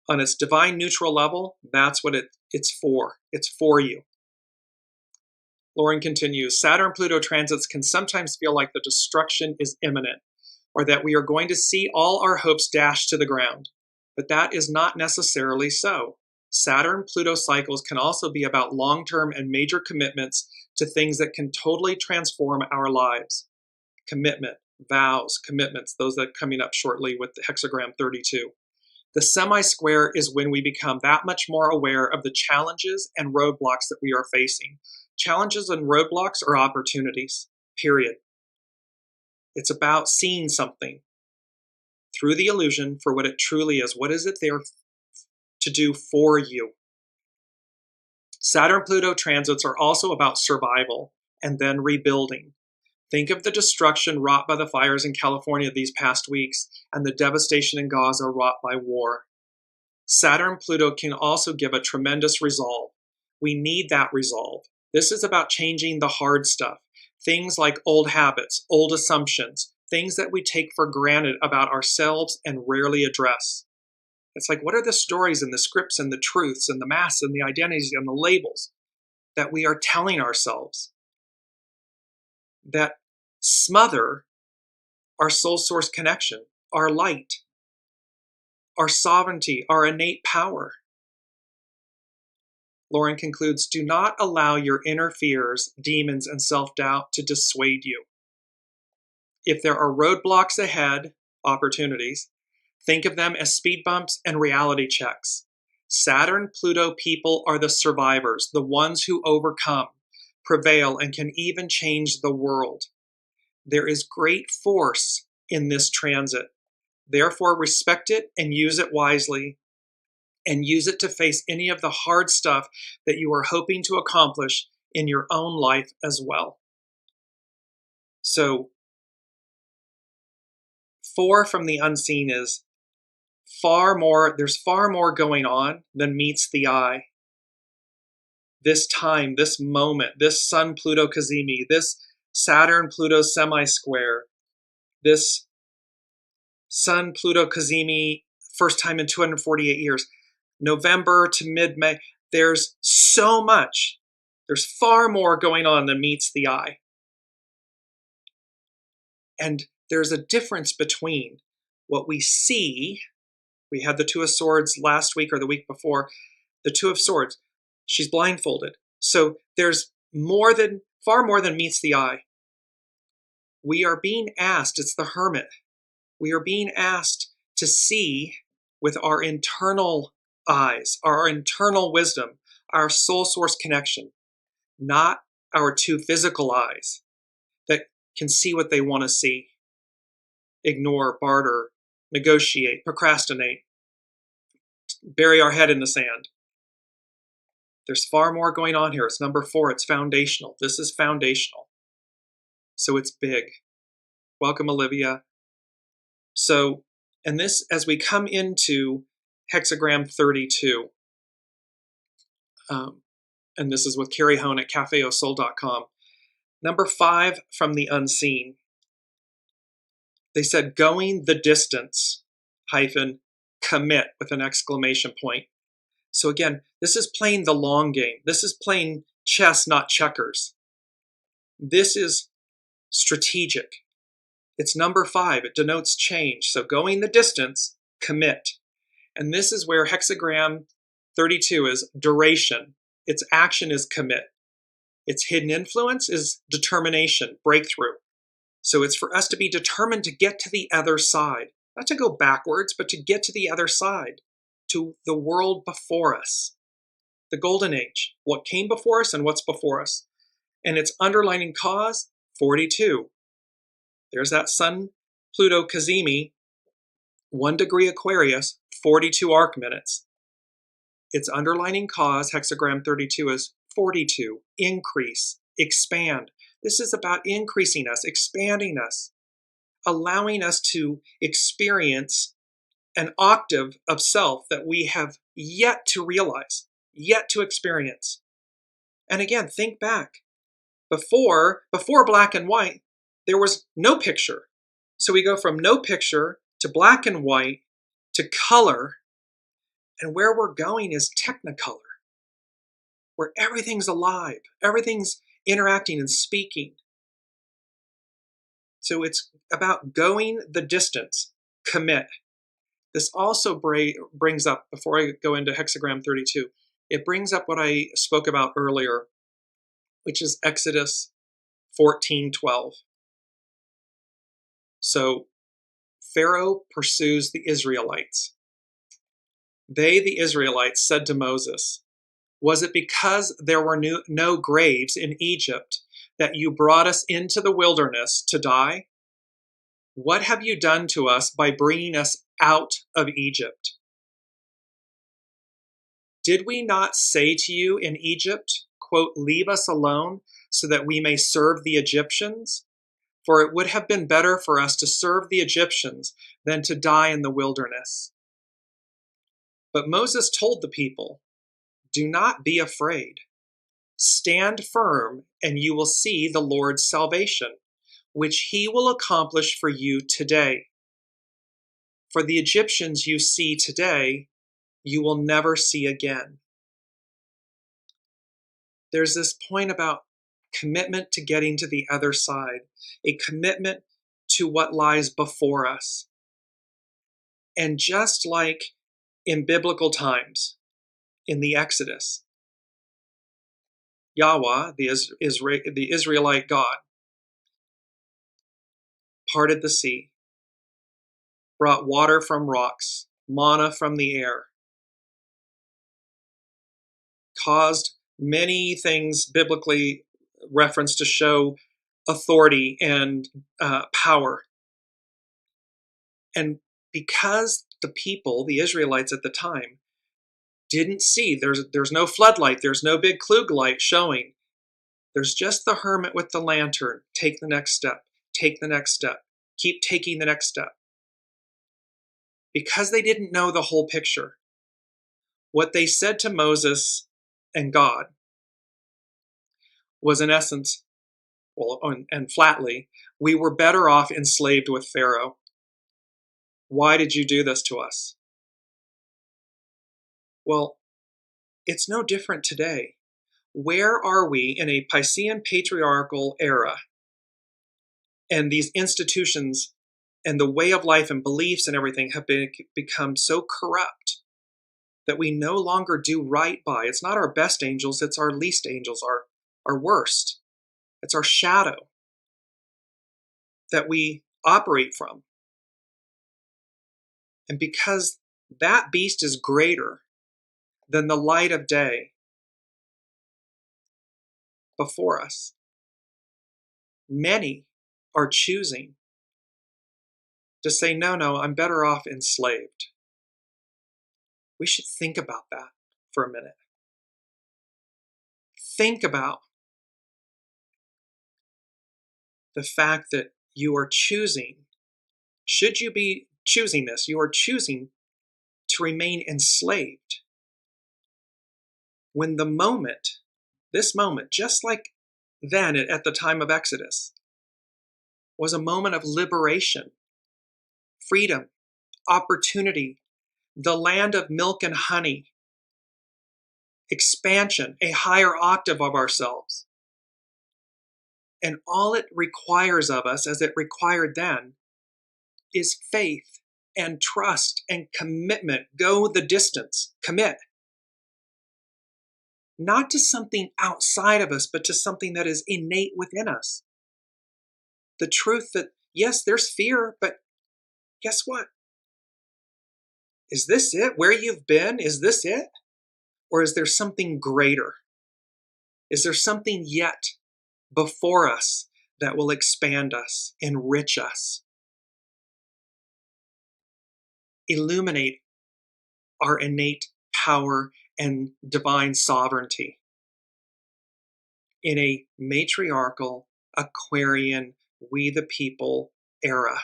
On its divine neutral level, that's what it's for. It's for you. Lauren continues, Saturn-Pluto transits can sometimes feel like the destruction is imminent, or that we are going to see all our hopes dashed to the ground. But that is not necessarily so. Saturn-Pluto cycles can also be about long-term and major commitments to things that can totally transform our lives. Commitment, vows, commitments, those that are coming up shortly with the hexagram 32. The semi-square is when we become that much more aware of the challenges and roadblocks that we are facing. Challenges and roadblocks are opportunities, period. It's about seeing something through the illusion for what it truly is. What is it there to do for you? Saturn-Pluto transits are also about survival and then rebuilding. Think of the destruction wrought by the fires in California these past weeks and the devastation in Gaza wrought by war. Saturn-Pluto can also give a tremendous resolve. We need that resolve. This is about changing the hard stuff. Things like old habits, old assumptions, things that we take for granted about ourselves and rarely address. It's like, what are the stories and the scripts and the truths and the masks and the identities and the labels that we are telling ourselves that smother our soul source connection, our light, our sovereignty, our innate power? Lauren concludes, do not allow your inner fears, demons, and self-doubt to dissuade you. If there are roadblocks ahead, opportunities, think of them as speed bumps and reality checks. Saturn-Pluto people are the survivors, the ones who overcome, prevail, and can even change the world. There is great force in this transit. Therefore, respect it and use it wisely, and use it to face any of the hard stuff that you are hoping to accomplish in your own life as well. So, 4 from the unseen is there's far more going on than meets the eye. This time, this moment, this Sun-Pluto CAZIMI, this Saturn-Pluto semisquare, this Sun-Pluto CAZIMI, first time in 248 years, November to mid-May, there's so much. There's far more going on than meets the eye. And there's a difference between what we see. We had the Two of Swords last week or the week before. The Two of Swords, she's blindfolded. So there's far more than meets the eye. We are being asked, it's the Hermit, we are being asked to see with our internal eyes, our internal wisdom, our soul source connection, not our two physical eyes that can see what they want to see, ignore, barter, negotiate, procrastinate, bury our head in the sand. There's far more going on here. It's number 4. It's foundational. This is foundational. So it's big. Welcome, Olivia. So, and this, as we come into hexagram 32, and this is with Carrie Hone at cafeosoul.com. Number 5 from the unseen. They said, going the distance, commit with an exclamation point. So again, this is playing the long game. This is playing chess, not checkers. This is strategic. It's number 5. It denotes change. So going the distance, commit. And this is where hexagram 32 is duration. Its action is commit. Its hidden influence is determination, breakthrough. So it's for us to be determined to get to the other side. Not to go backwards, but to get to the other side, to the world before us. The golden age, what came before us and what's before us. And its underlining cause, 42. There's that Sun-Pluto CAZIMI, 1 degree Aquarius, 42 arc minutes. Its underlining cause, hexagram 32, is 42. Increase, expand. This is about increasing us, expanding us, allowing us to experience an octave of self that we have yet to realize, yet to experience. And again, think back. Before black and white, there was no picture. So we go from no picture to black and white to color. And where we're going is technicolor, where everything's alive, everything's interacting and speaking. So it's about going the distance, commit. This also brings up, before I go into hexagram 32, it brings up what I spoke about earlier, which is Exodus 14:12. So Pharaoh pursues the Israelites. They, the Israelites, said to Moses, "Was it because there were no graves in Egypt that you brought us into the wilderness to die? What have you done to us by bringing us out of Egypt?" Did we not say to you in Egypt, quote, leave us alone so that we may serve the Egyptians? For it would have been better for us to serve the Egyptians than to die in the wilderness. But Moses told the people, do not be afraid. Stand firm, and you will see the Lord's salvation, which he will accomplish for you today. For the Egyptians you see today, you will never see again. There's this point about commitment to getting to the other side, a commitment to what lies before us. And just like in biblical times, in the Exodus, Yahweh, the Israelite God, parted the sea, brought water from rocks, manna from the air, caused many things biblically referenced to show authority and power. And because the people, the Israelites at the time, didn't see, there's no floodlight, there's no big Klug light showing. There's just the hermit with the lantern. Take the next step. Take the next step. Keep taking the next step. Because they didn't know the whole picture, what they said to Moses and God was in essence, well, and flatly, we were better off enslaved with Pharaoh. Why did you do this to us? Well, it's no different today. Where are we in a Piscean patriarchal era? And these institutions and the way of life and beliefs and everything have become so corrupt that we no longer do right by. It's not our best angels, it's our least angels, our worst. It's our shadow that we operate from. And because that beast is greater than the light of day before us, many are choosing to say, no, I'm better off enslaved. We should think about that for a minute. Think about the fact that you are choosing, should you be choosing this, you are choosing to remain enslaved. When the moment, this moment, just like then at the time of Exodus, was a moment of liberation, freedom, opportunity, the land of milk and honey, expansion, a higher octave of ourselves. And all it requires of us, as it required then, is faith and trust and commitment. Go the distance, commit. Not to something outside of us, but to something that is innate within us. The truth that, yes, there's fear, but guess what? Is this it? Where you've been? Is this it? Or is there something greater? Is there something yet before us that will expand us, enrich us, illuminate our innate power and divine sovereignty in a matriarchal, Aquarian, we the people era?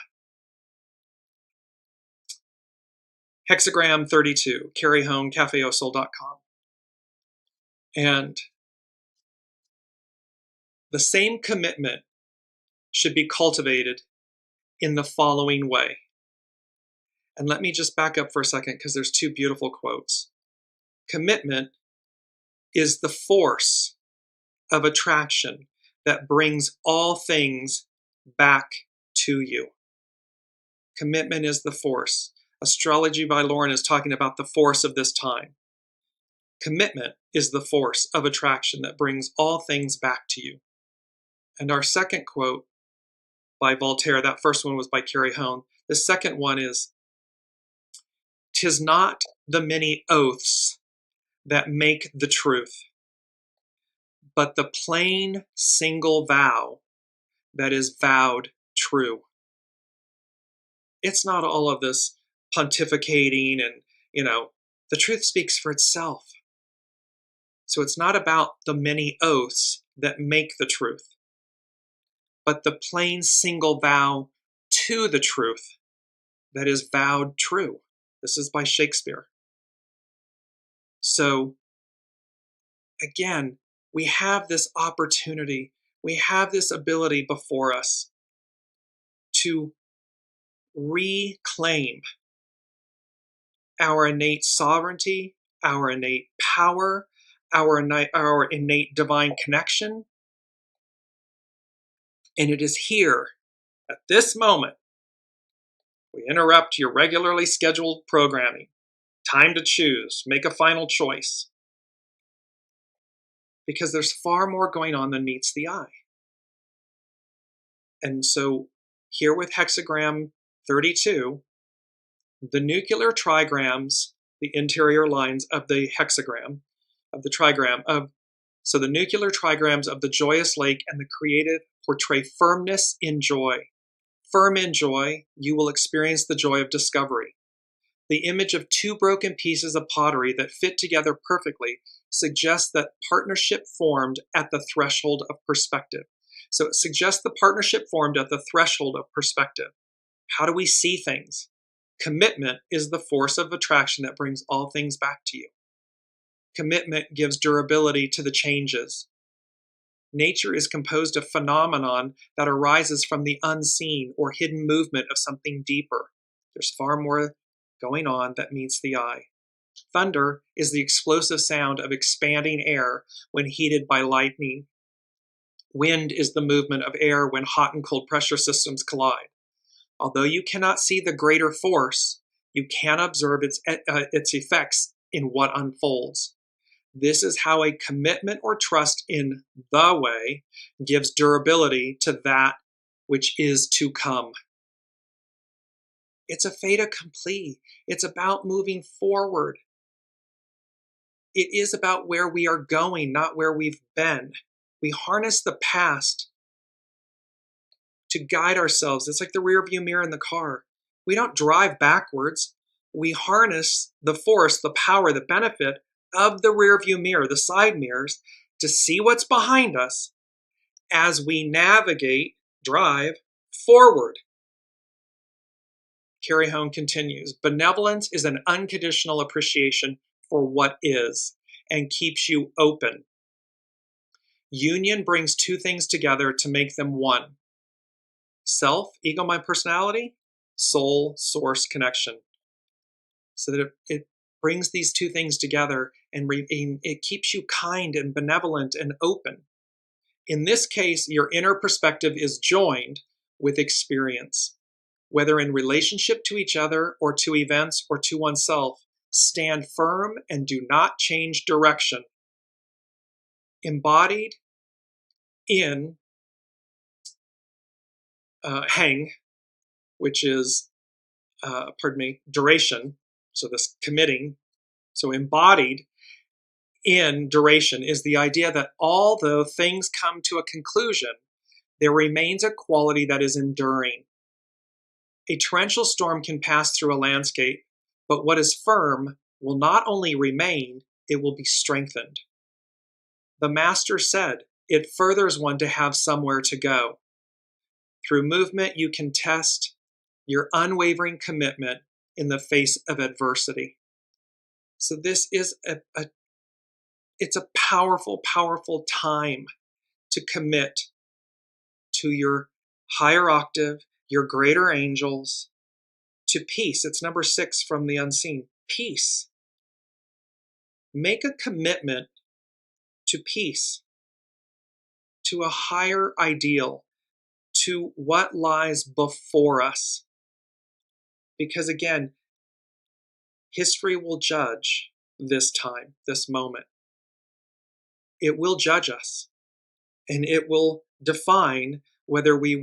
Hexagram 32, carry home, cafeosol.com. And the same commitment should be cultivated in the following way. And let me just back up for a second because there's two beautiful quotes. Commitment is the force of attraction that brings all things back to you. Commitment is the force. Astrology by Lauren is talking about the force of this time. Commitment is the force of attraction that brings all things back to you. And our second quote by Voltaire, that first one was by Carrie Hone. The second one is, "'Tis not the many oaths that make the truth, but the plain single vow that is vowed true." It's not all of this pontificating and, the truth speaks for itself. So it's not about the many oaths that make the truth, but the plain single vow to the truth that is vowed true. This is by Shakespeare. So again, we have this opportunity, we have this ability before us to reclaim our innate sovereignty, our innate power, our innate divine connection. And it is here, at this moment, we interrupt your regularly scheduled programming. Time to choose, make a final choice. Because there's far more going on than meets the eye. And so here with hexagram 32, the nuclear trigrams, the interior lines of the hexagram, of the trigram, so the nuclear trigrams of the joyous lake and the creative portray firmness in joy. Firm in joy, you will experience the joy of discovery. The image of two broken pieces of pottery that fit together perfectly suggests that partnership formed at the threshold of perspective. So it suggests the partnership formed at the threshold of perspective. How do we see things? Commitment is the force of attraction that brings all things back to you. Commitment gives durability to the changes. Nature is composed of phenomenon that arises from the unseen or hidden movement of something deeper. There's far more going on that meets the eye. Thunder is the explosive sound of expanding air when heated by lightning. Wind is the movement of air when hot and cold pressure systems collide. Although you cannot see the greater force, you can observe its effects in what unfolds. This is how a commitment or trust in the way gives durability to that which is to come. It's a fait accompli. It's about moving forward. It is about where we are going, not where we've been. We harness the past to guide ourselves. It's like the rear view mirror in the car. We don't drive backwards. We harness the force, the power, the benefit of the rear view mirror, the side mirrors, to see what's behind us as we navigate, drive forward. Carrie Hone continues, benevolence is an unconditional appreciation for what is and keeps you open. Union brings two things together to make them one. Self, ego, mind, personality, soul, source, connection. So that it brings these two things together and it keeps you kind and benevolent and open. In this case, your inner perspective is joined with experience. Whether in relationship to each other or to events or to oneself, stand firm and do not change direction. Embodied in hang, which is, duration, so this committing. So embodied in duration is the idea that although things come to a conclusion, there remains a quality that is enduring. A torrential storm can pass through a landscape, but what is firm will not only remain, it will be strengthened. The master said, it furthers one to have somewhere to go. Through movement, you can test your unwavering commitment in the face of adversity. So this is it's a powerful, powerful time to commit to your higher octave, your greater angels, to peace. It's number 6 from the unseen. Peace. Make a commitment to peace, to a higher ideal, to what lies before us. Because again, history will judge this time, this moment. It will judge us, and it will define whether we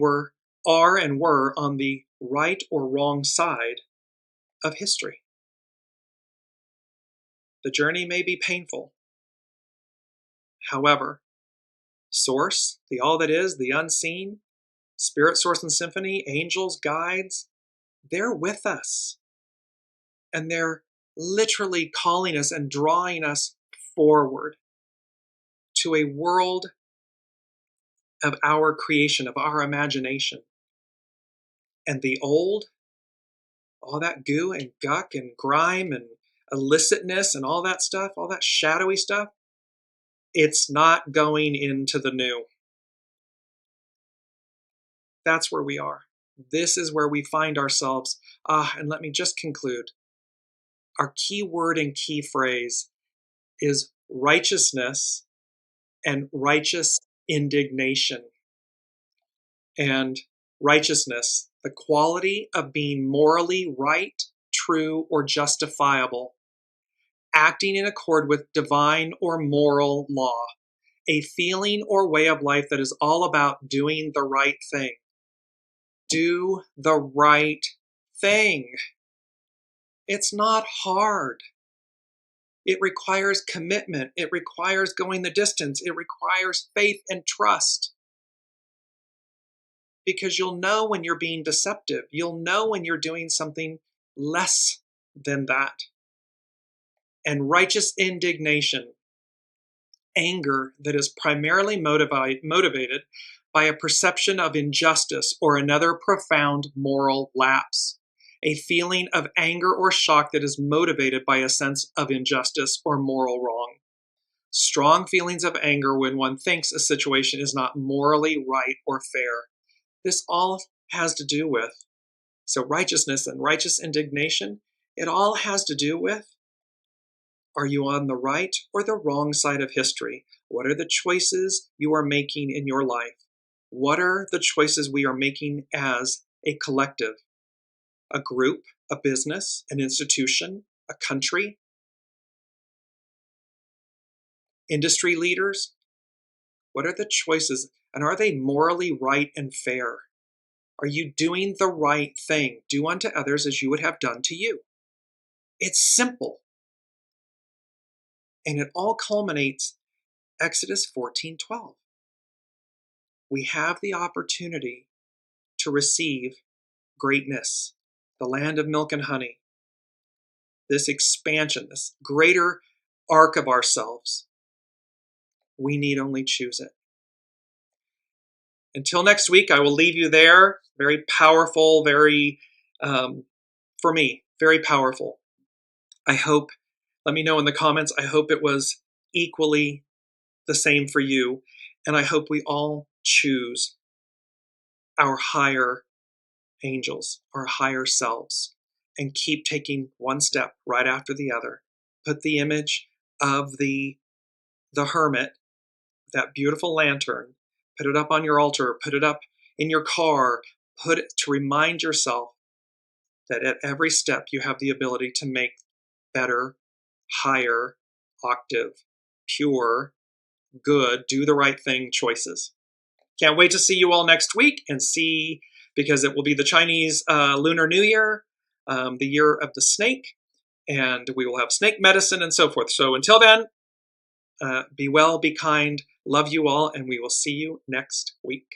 are and were on the right or wrong side of history. The journey may be painful. However, Source, the all that is, the unseen, Spirit, Source, and Symphony, angels, guides, they're with us. And they're literally calling us and drawing us forward. to a world of our creation, of our imagination. And the old, all that goo and guck and grime and illicitness and all that stuff, all that shadowy stuff, it's not going into the new. That's where we are. This is where we find ourselves. And let me just conclude. Our key word and key phrase is righteousness and righteous indignation. And righteousness, the quality of being morally right, true, or justifiable, acting in accord with divine or moral law, a feeling or way of life that is all about doing the right thing. Do the right thing. It's not hard. It requires commitment. It requires going the distance. It requires faith and trust. Because you'll know when you're being deceptive. You'll know when you're doing something less than that. And righteous indignation, anger that is primarily motivated by a perception of injustice or another profound moral lapse. A feeling of anger or shock that is motivated by a sense of injustice or moral wrong. Strong feelings of anger when one thinks a situation is not morally right or fair. This all has to do with, so righteousness and righteous indignation, it all has to do with, are you on the right or the wrong side of history? What are the choices you are making in your life? What are the choices we are making as a collective? A group, a business, an institution, a country, industry leaders? What are the choices, and are they morally right and fair? Are you doing the right thing? Do unto others as you would have done to you. It's simple. And it all culminates Exodus 14:12. We have the opportunity to receive greatness, the land of milk and honey, this expansion, this greater arc of ourselves. We need only choose it. Until next week, I will leave you there. Very powerful, very, for me, very powerful. I hope, let me know in the comments, I hope it was equally the same for you. And I hope we all choose our higher angels, our higher selves, and keep taking one step right after the other. Put the image of the hermit, that beautiful lantern, put it up on your altar, put it up in your car, put it to remind yourself that at every step you have the ability to make better, higher, octave, pure, good, do the right thing choices. Can't wait to see you all next week and see, because it will be the Chinese Lunar New Year, the year of the snake, and we will have snake medicine and so forth. So until then, be well, be kind, love you all, and we will see you next week.